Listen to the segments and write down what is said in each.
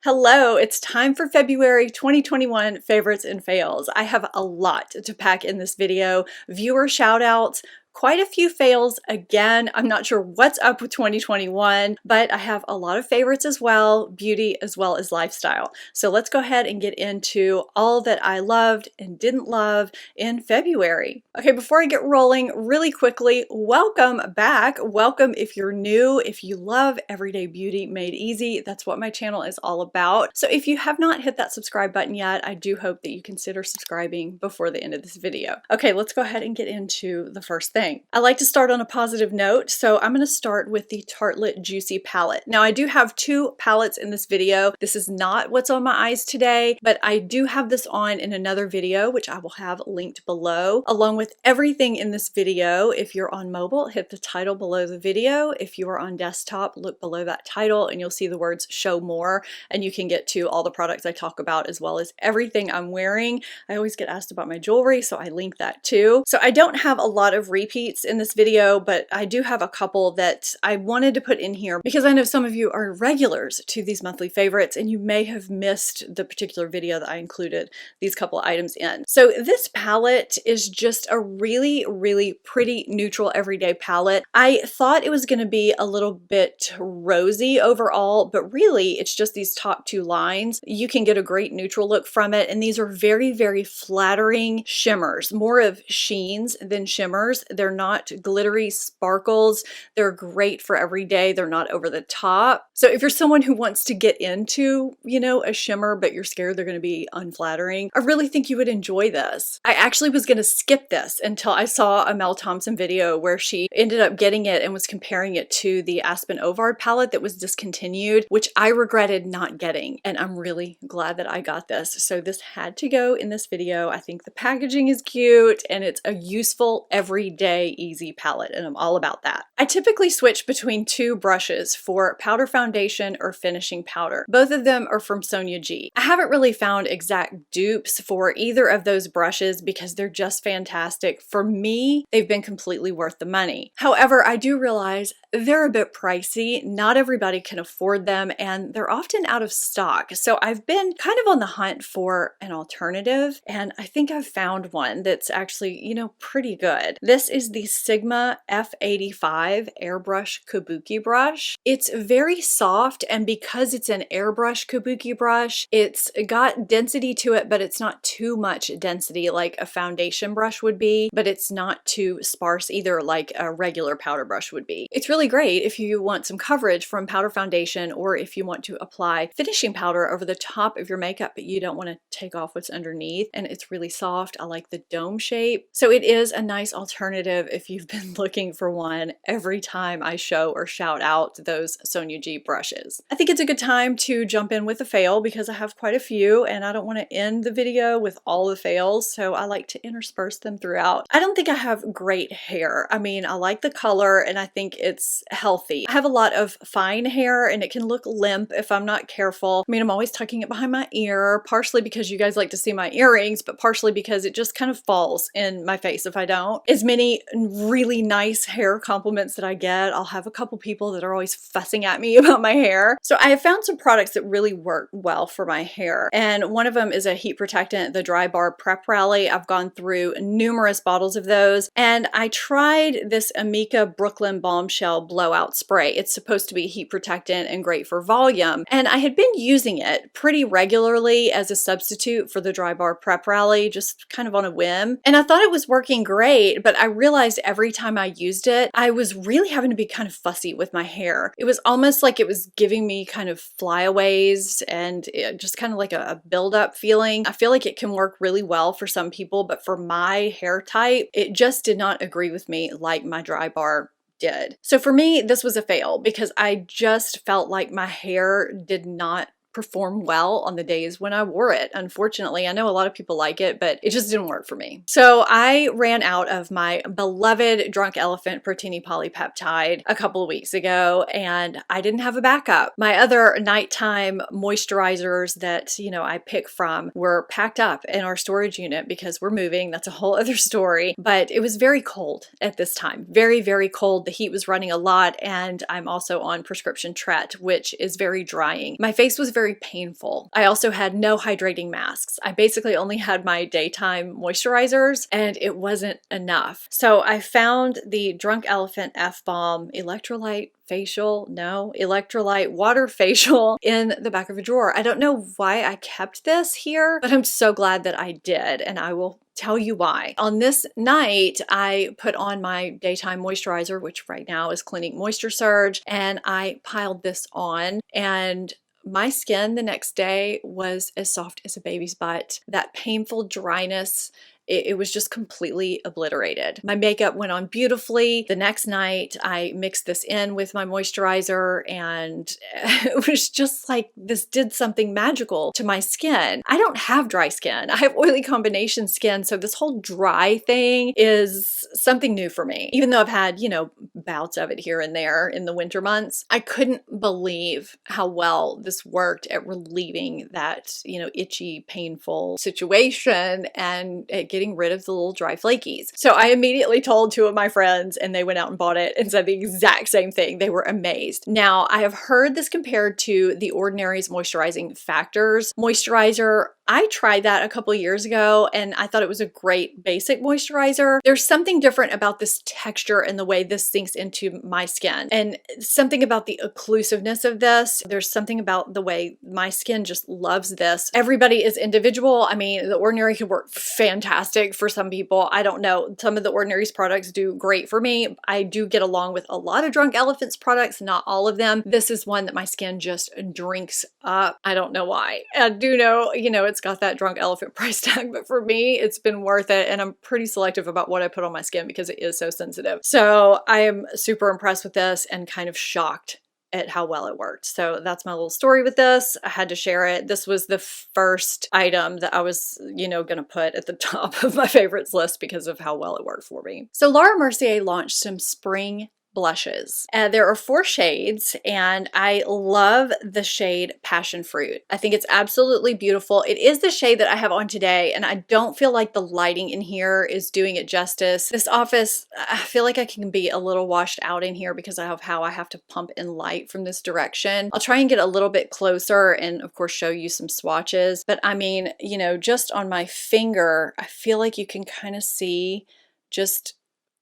Hello, it's time for February 2021 favorites and fails. I have a lot to pack in this video. Viewer shout outs, quite a few fails again. I'm not sure what's up with 2021, but I have a lot of favorites as well, beauty as well as lifestyle. So let's go ahead and get into all that I loved and didn't love in February. Okay, before I get rolling, really quickly, welcome back. Welcome if you're new, if you love everyday beauty made easy. That's what my channel is all about. So if you have not hit that subscribe button yet, I do hope that you consider subscribing before the end of this video. Okay, let's go ahead and get into the first thing. I like to start on a positive note, so I'm going to start with the Tartelette Juicy palette. Now, I do have two palettes in this video. This is not what's on my eyes today, but I do have this on in another video, which I will have linked below, along with everything in this video. If you're on mobile, hit the title below the video. If you are on desktop, look below that title and you'll see the words show more, and you can get to all the products I talk about as well as everything I'm wearing. I always get asked about my jewelry, so I link that too. So I don't have a lot of repeats in this video, but I do have a couple that I wanted to put in here because I know some of you are regulars to these monthly favorites and you may have missed the particular video that I included these couple items in. So this palette is just a really, really pretty neutral everyday palette. I thought it was going to be a little bit rosy overall, but really it's just these top two lines. You can get a great neutral look from it, and these are very, very flattering shimmers, more of sheens than shimmers. They're not glittery sparkles. They're great for every day. They're not over the top. So if you're someone who wants to get into, a shimmer, but you're scared they're going to be unflattering, I really think you would enjoy this. I actually was going to skip this until I saw a Mel Thompson video where she ended up getting it and was comparing it to the Aspen Ovard palette that was discontinued, which I regretted not getting. And I'm really glad that I got this. So this had to go in this video. I think the packaging is cute and it's a useful everyday easy palette, and I'm all about that. I typically switch between two brushes for powder foundation or finishing powder. Both of them are from Sonia G. I haven't really found exact dupes for either of those brushes because they're just fantastic. For me, they've been completely worth the money. However, I do realize they're a bit pricey. Not everybody can afford them, and they're often out of stock. So I've been kind of on the hunt for an alternative, and I think I've found one that's actually, pretty good. This is the Sigma F85 Airbrush Kabuki brush. It's very soft, and because it's an airbrush Kabuki brush, it's got density to it, but it's not too much density like a foundation brush would be, but it's not too sparse either like a regular powder brush would be. It's really great if you want some coverage from powder foundation, or if you want to apply finishing powder over the top of your makeup, but you don't want to take off what's underneath, and it's really soft. I like the dome shape. So it is a nice alternative if you've been looking for one every time I show or shout out those Sonia G brushes. I think it's a good time to jump in with a fail because I have quite a few and I don't want to end the video with all the fails, so I like to intersperse them throughout. I don't think I have great hair. I mean, I like the color and I think it's healthy. I have a lot of fine hair and it can look limp if I'm not careful. I mean, I'm always tucking it behind my ear, partially because you guys like to see my earrings, but partially because it just kind of falls in my face if I don't. As many really nice hair compliments that I get, I'll have a couple people that are always fussing at me about my hair. So I have found some products that really work well for my hair, and one of them is a heat protectant, the Dry Bar Prep Rally. I've gone through numerous bottles of those, and I tried this Amica Brooklyn Bombshell Blowout Spray. It's supposed to be heat protectant and great for volume, and I had been using it pretty regularly as a substitute for the Dry Bar Prep Rally, just kind of on a whim, and I thought it was working great, but I realized every time I used it, I was really having to be kind of fussy with my hair. It was almost like it was giving me kind of flyaways and just kind of like a build-up feeling. I feel like it can work really well for some people, but for my hair type, it just did not agree with me like my Dry Bar did. So for me, this was a fail because I just felt like my hair did not perform well on the days when I wore it. Unfortunately, I know a lot of people like it, but it just didn't work for me. So I ran out of my beloved Drunk Elephant Protini Polypeptide a couple of weeks ago, and I didn't have a backup. My other nighttime moisturizers that, I pick from were packed up in our storage unit because we're moving. That's a whole other story, but it was very cold at this time. Very, very cold. The heat was running a lot, and I'm also on prescription Tret, which is very drying. My face was very very painful. I also had no hydrating masks. I basically only had my daytime moisturizers and it wasn't enough. So I found the Drunk Elephant F-Balm electrolyte electrolyte water facial in the back of a drawer. I don't know why I kept this here, but I'm so glad that I did, and I will tell you why. On this night, I put on my daytime moisturizer, which right now is Clinique Moisture Surge, and I piled this on, and my skin the next day was as soft as a baby's butt. That painful dryness, it was just completely obliterated. My makeup went on beautifully. The next night, I mixed this in with my moisturizer, and it was just like this did something magical to my skin. I don't have dry skin. I have oily combination skin, so this whole dry thing is something new for me. Even though I've had, you know, bouts of it here and there in the winter months, I couldn't believe how well this worked at relieving that, you know, itchy, painful situation and getting rid of the little dry flakies. So I immediately told two of my friends, and they went out and bought it and said the exact same thing. They were amazed. Now, I have heard this compared to The Ordinary's Moisturizing Factors moisturizer. I tried that a couple years ago and I thought it was a great basic moisturizer. There's something different about this texture and the way this sinks into my skin, and something about the occlusiveness of this. There's something about the way my skin just loves this. Everybody is individual. I mean, The Ordinary could work fantastic for some people. I don't know. Some of The Ordinary's products do great for me. I do get along with a lot of Drunk Elephant's products, not all of them. This is one that my skin just drinks up. I don't know why. I do know, you know, it's got that Drunk Elephant price tag, but for me, it's been worth it. And I'm pretty selective about what I put on my skin because it is so sensitive. So I am super impressed with this and kind of shocked at how well it worked. So that's my little story with this. I had to share it. This was the first item that I was, you know, gonna put at the top of my favorites list because of how well it worked for me. So Laura Mercier launched some spring blushes. There are 4 shades, and I love the shade Passion Fruit. I think it's absolutely beautiful. It is the shade that I have on today, and I don't feel like the lighting in here is doing it justice. This office, I feel like I can be a little washed out in here because of how I have to pump in light from this direction. I'll try and get a little bit closer and of course show you some swatches, but I mean, you know, just on my finger, I feel like you can kind of see just,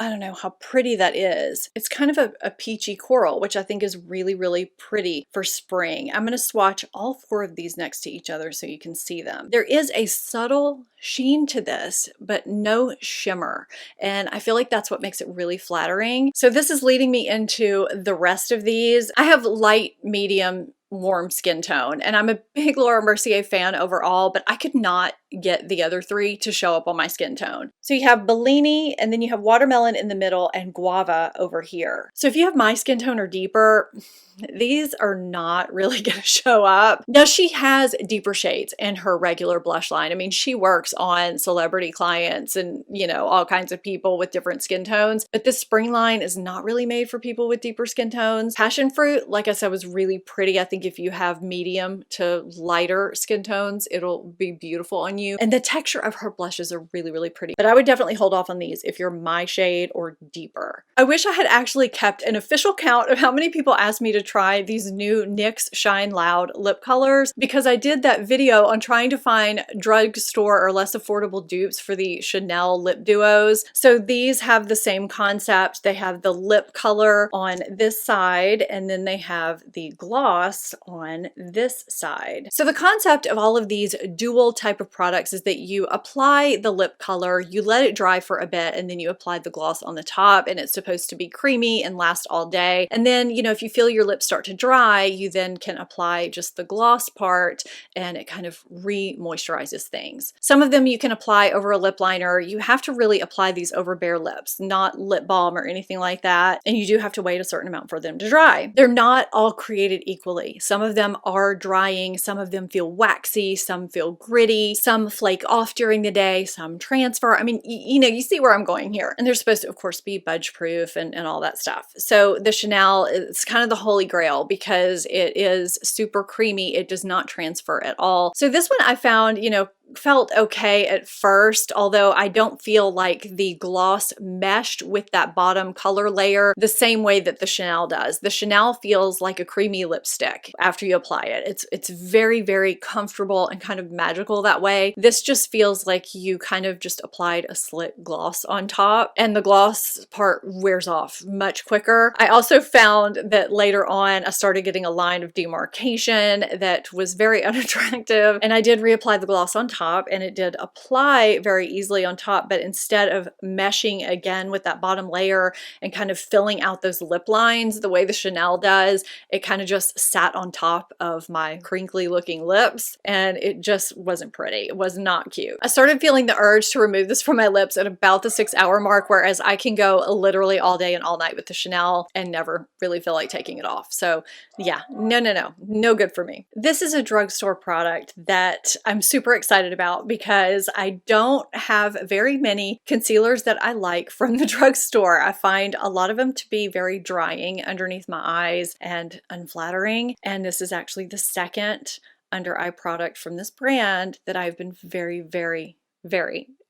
I don't know how pretty that is. It's kind of a peachy coral, which I think is really, really pretty for spring. I'm going to swatch all 4 of these next to each other so you can see them. There is a subtle sheen to this, but no shimmer. And I feel like that's what makes it really flattering. So this is leading me into the rest of these. I have light, medium, warm skin tone, and I'm a big Laura Mercier fan overall, but I could not get the other 3 to show up on my skin tone. So you have Bellini, and then you have watermelon in the middle and guava over here. So if you have my skin tone or deeper, these are not really going to show up. Now she has deeper shades in her regular blush line. I mean, she works on celebrity clients and, you know, all kinds of people with different skin tones, but this spring line is not really made for people with deeper skin tones. Passion Fruit, like I said, was really pretty. I think if you have medium to lighter skin tones, it'll be beautiful on you. And the texture of her blushes are really, really pretty, but I would definitely hold off on these if you're my shade or deeper. I wish I had actually kept an official count of how many people asked me to try these new NYX Shine Loud lip colors, because I did that video on trying to find drugstore or less affordable dupes for the Chanel lip duos. So these have the same concept. They have the lip color on this side, and then they have the gloss on this side. So the concept of all of these dual type of products is that you apply the lip color, you let it dry for a bit, and then you apply the gloss on the top, and it's supposed to be creamy and last all day. And then, you know, if you feel your lips start to dry, you then can apply just the gloss part, and it kind of re-moisturizes things. Some of them you can apply over a lip liner. You have to really apply these over bare lips, not lip balm or anything like that. And you do have to wait a certain amount for them to dry. They're not all created equally. Some of them are drying, some of them feel waxy, some feel gritty, some flake off during the day, some transfer. I mean, you know, you see where I'm going here. And they're supposed to, of course, be budge proof and all that stuff. So the Chanel is kind of the holy grail because it is super creamy. It does not transfer at all. So this one I found, you know, felt okay at first, although I don't feel like the gloss meshed with that bottom color layer the same way that the Chanel does. The Chanel feels like a creamy lipstick after you apply it. It's very, very comfortable and kind of magical that way. This just feels like you kind of just applied a slick gloss on top, and the gloss part wears off much quicker. I also found that later on I started getting a line of demarcation that was very unattractive, and I did reapply the gloss on top, and it did apply very easily on top, but instead of meshing again with that bottom layer and kind of filling out those lip lines the way the Chanel does, it kind of just sat on top of my crinkly looking lips, and it just wasn't pretty. It was not cute. I started feeling the urge to remove this from my lips at about the 6-hour mark, whereas I can go literally all day and all night with the Chanel and never really feel like taking it off. So yeah, no good for me. This is a drugstore product that I'm super excited about because I don't have very many concealers that I like from the drugstore. I find a lot of them to be very drying underneath my eyes and unflattering. And this is actually the second under eye product from this brand that I've been very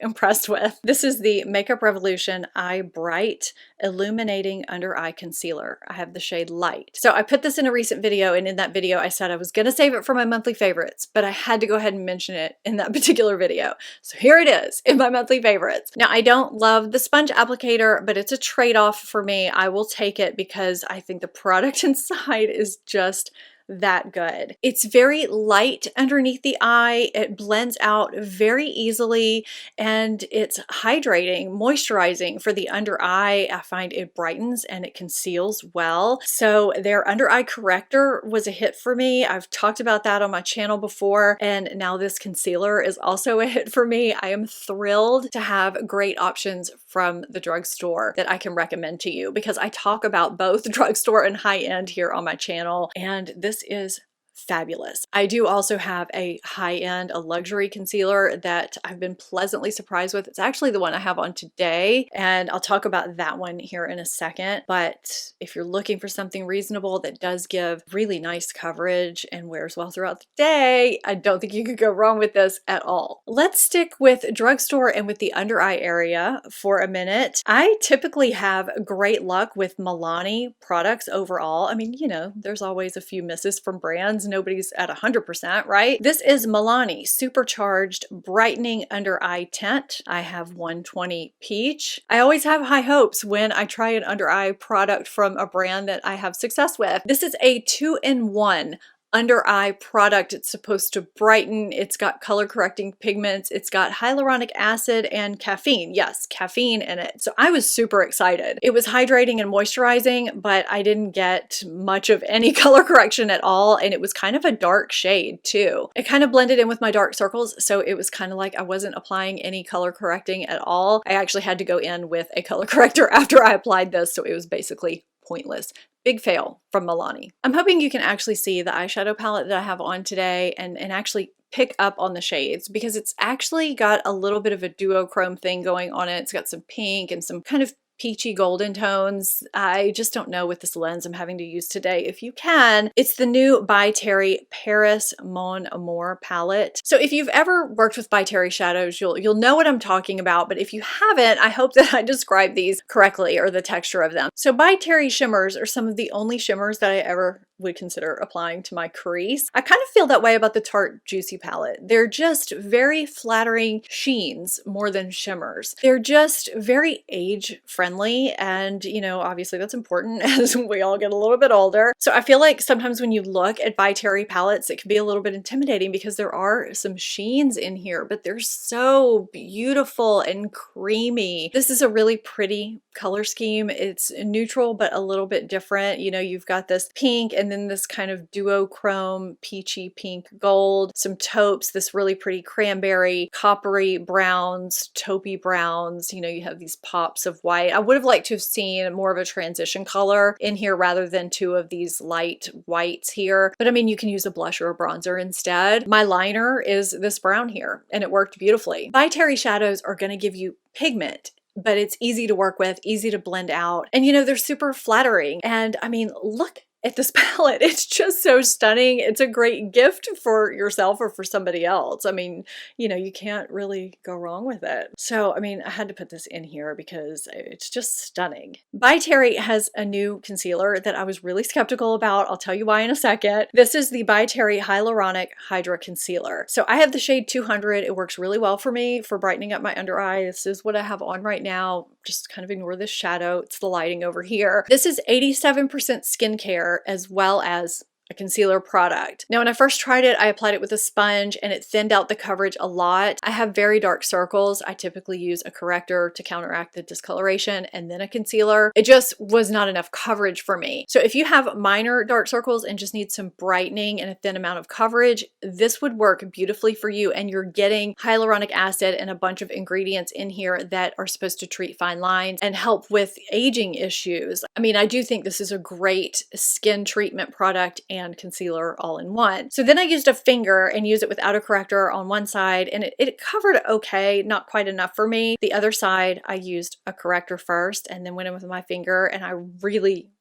impressed with. This is the Makeup Revolution Eye Bright Illuminating Under Eye Concealer. I have the shade Light. So I put this in a recent video, and in that video I said I was gonna save it for my monthly favorites, but I had to go ahead and mention it in that particular video. So here it is in my monthly favorites. Now, I don't love the sponge applicator, but it's a trade-off for me. I will take it because I think the product inside is just that good. It's very light underneath the eye. It blends out very easily, and it's hydrating, moisturizing for the under eye. I find it brightens and it conceals well. So their under eye corrector was a hit for me. I've talked about that on my channel before, and now this concealer is also a hit for me. I am thrilled to have great options from the drugstore that I can recommend to you, because I talk about both drugstore and high-end here on my channel, and this is fabulous. I do also have a high-end, a luxury concealer that I've been pleasantly surprised with. It's actually the one I have on today, and I'll talk about that one here in a second. But if you're looking for something reasonable that does give really nice coverage and wears well throughout the day, I don't think you could go wrong with this at all. Let's stick with drugstore and with the under eye area for a minute. I typically have great luck with Milani products overall. I mean, you know, there's always a few misses from brands. Nobody's at 100%, right? This is Milani Supercharged Brightening Under Eye Tint. I have 120 Peach. I always have high hopes when I try an under eye product from a brand that I have success with. This is a 2-in-1 under eye product. It's supposed to brighten. It's got color correcting pigments. It's got hyaluronic acid and caffeine. Yes, caffeine in it. So I was super excited. It was hydrating and moisturizing, but I didn't get much of any color correction at all. And it was kind of a dark shade too. It kind of blended in with my dark circles. So it was kind of like I wasn't applying any color correcting at all. I actually had to go in with a color corrector after I applied this. So it was basically pointless. Big fail from Milani. I'm hoping you can actually see the eyeshadow palette that I have on today and actually pick up on the shades, because it's actually got a little bit of a duochrome thing going on it. It's got some pink and some kind of peachy golden tones. I just don't know with this lens I'm having to use today. If you can, it's the new By Terry Paris Mon Amour palette. So if you've ever worked with By Terry shadows, you'll know what I'm talking about, but if you haven't, I hope that I describe these correctly, or the texture of them. So By Terry shimmers are some of the only shimmers that I ever would consider applying to my crease. I kind of feel that way about the Tarte Juicy palette. They're just very flattering sheens more than shimmers. They're just very age friendly, and you know, obviously that's important as we all get a little bit older. So I feel like sometimes when you look at By Terry palettes, it can be a little bit intimidating because there are some sheens in here, but they're so beautiful and creamy. This is a really pretty color scheme. It's neutral but a little bit different. You know, you've got this pink and then this kind of duochrome peachy pink gold, some taupes, this really pretty cranberry, coppery browns, taupey browns. You know, you have these pops of white. I would have liked to have seen more of a transition color in here rather than two of these light whites here. But I mean, you can use a blush or a bronzer instead. My liner is this brown here, and it worked beautifully. By Terry shadows are going to give you pigment, but it's easy to work with, easy to blend out. And you know, they're super flattering. And I mean, look at this palette. It's just so stunning. It's a great gift for yourself or for somebody else. I mean, you know, you can't really go wrong with it. So, I mean, I had to put this in here because it's just stunning. By Terry has a new concealer that I was really skeptical about. I'll tell you why in a second. This is the By Terry Hyaluronic Hydra Concealer. So I have the shade 200. It works really well for me for brightening up my under eye. This is what I have on right now. Just kind of ignore this shadow. It's the lighting over here. This is 87% skincare as well as a concealer product. Now, when I first tried it, I applied it with a sponge and it thinned out the coverage a lot. I have very dark circles. I typically use a corrector to counteract the discoloration and then a concealer. It just was not enough coverage for me. So if you have minor dark circles and just need some brightening and a thin amount of coverage, this would work beautifully for you. And you're getting hyaluronic acid and a bunch of ingredients in here that are supposed to treat fine lines and help with aging issues. I mean, I do think this is a great skin treatment product and concealer all in one. So then I used a finger and used it without a corrector on one side, and it covered okay, not quite enough for me. The other side, I used a corrector first and then went in with my finger, and I really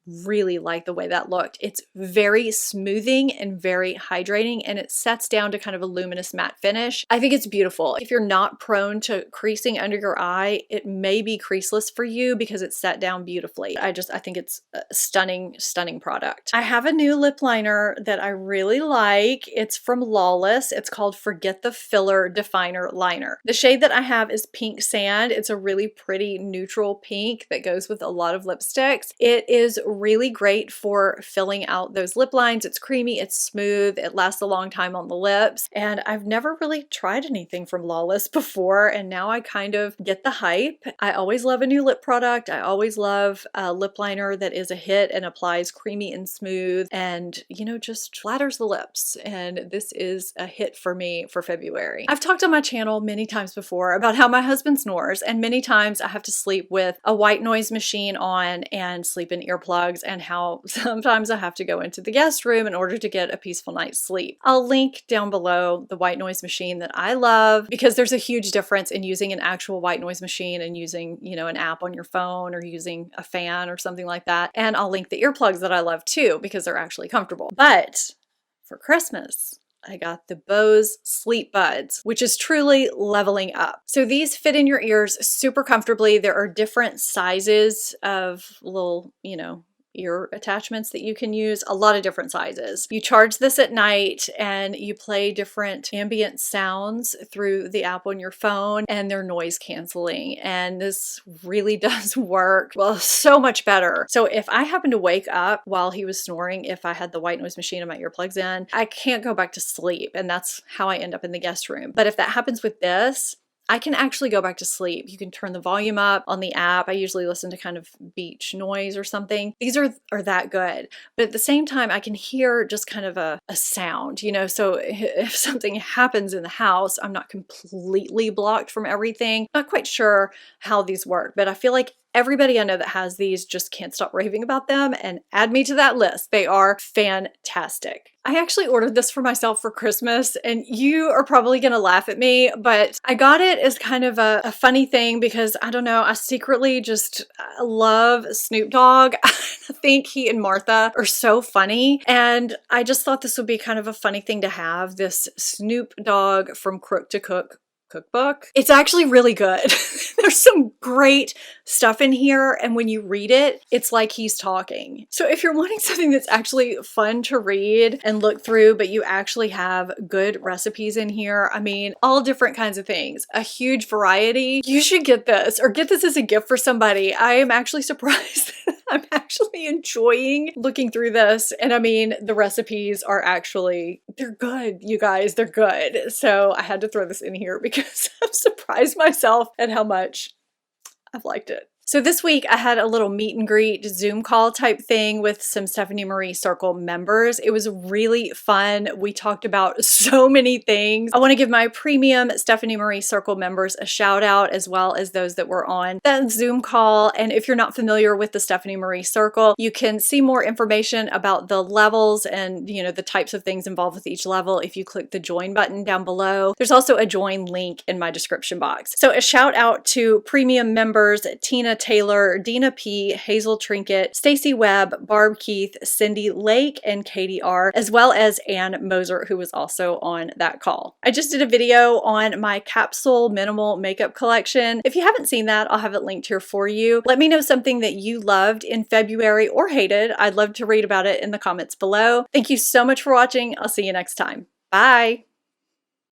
like the way that looked. It's very smoothing and very hydrating, and it sets down to kind of a luminous matte finish. I think it's beautiful. If you're not prone to creasing under your eye, it may be creaseless for you because it's set down beautifully. I think it's a stunning product. I have a new lip liner that I really like. It's from Lawless. It's called Forget the Filler Definer Liner. The shade that I have is Pink Sand. It's a really pretty neutral pink that goes with a lot of lipsticks. It is really great for filling out those lip lines. It's creamy, it's smooth, it lasts a long time on the lips, and I've never really tried anything from Lawless before, and now I kind of get the hype. I always love a new lip product. I always love a lip liner that is a hit and applies creamy and smooth and, you know, just flatters the lips, and this is a hit for me for February. I've talked on my channel many times before about how my husband snores, and many times I have to sleep with a white noise machine on and sleep in earplugs, and how sometimes I have to go into the guest room in order to get a peaceful night's sleep. I'll link down below the white noise machine that I love, because there's a huge difference in using an actual white noise machine and using, you know, an app on your phone or using a fan or something like that. And I'll link the earplugs that I love too, because they're actually comfortable. But for Christmas, I got the Bose Sleepbuds, which is truly leveling up. So these fit in your ears super comfortably. There are different sizes of little, you know, ear attachments that you can use, a lot of different sizes. You charge this at night and you play different ambient sounds through the app on your phone, and they're noise canceling. And this really does work, well, so much better. So if I happen to wake up while he was snoring, if I had the white noise machine and my earplugs in, I can't go back to sleep. And that's how I end up in the guest room. But if that happens with this, I can actually go back to sleep. You can turn the volume up on the app. I usually listen to kind of beach noise or something. These are that good. But at the same time, I can hear just kind of a sound, you know, so if something happens in the house, I'm not completely blocked from everything. Not quite sure how these work, but I feel like everybody I know that has these just can't stop raving about them, and add me to that list. They are fantastic. I actually ordered this for myself for Christmas, and you are probably gonna laugh at me, but I got it as kind of a funny thing because, I don't know, I secretly just love Snoop Dogg. I think he and Martha are so funny, and I just thought this would be kind of a funny thing to have, this Snoop Dogg from Crook to Cook cookbook. It's actually really good. There's some great stuff in here, and when you read it, it's like he's talking. So if you're wanting something that's actually fun to read and look through, but you actually have good recipes in here, I mean, all different kinds of things, a huge variety, you should get this, or get this as a gift for somebody. I am actually surprised I'm actually enjoying looking through this. And I mean, the recipes are actually, they're good, you guys, they're good. So I had to throw this in here because I've surprised myself at how much I've liked it. So this week I had a little meet and greet Zoom call type thing with some Stephanie Marie Circle members. It was really fun. We talked about so many things. I want to give my premium Stephanie Marie Circle members a shout out, as well as those that were on that Zoom call. And if you're not familiar with the Stephanie Marie Circle, you can see more information about the levels and, you know, the types of things involved with each level if you click the join button down below. There's also a join link in my description box. So a shout out to premium members Tina, Taylor, Dina P, Hazel Trinket, Stacy Webb, Barb Keith, Cindy Lake, and Katie R, as well as Ann Moser, who was also on that call. I just did a video on my capsule minimal makeup collection. If you haven't seen that, I'll have it linked here for you. Let me know something that you loved in February or hated. I'd love to read about it in the comments below. Thank you so much for watching. I'll see you next time. Bye.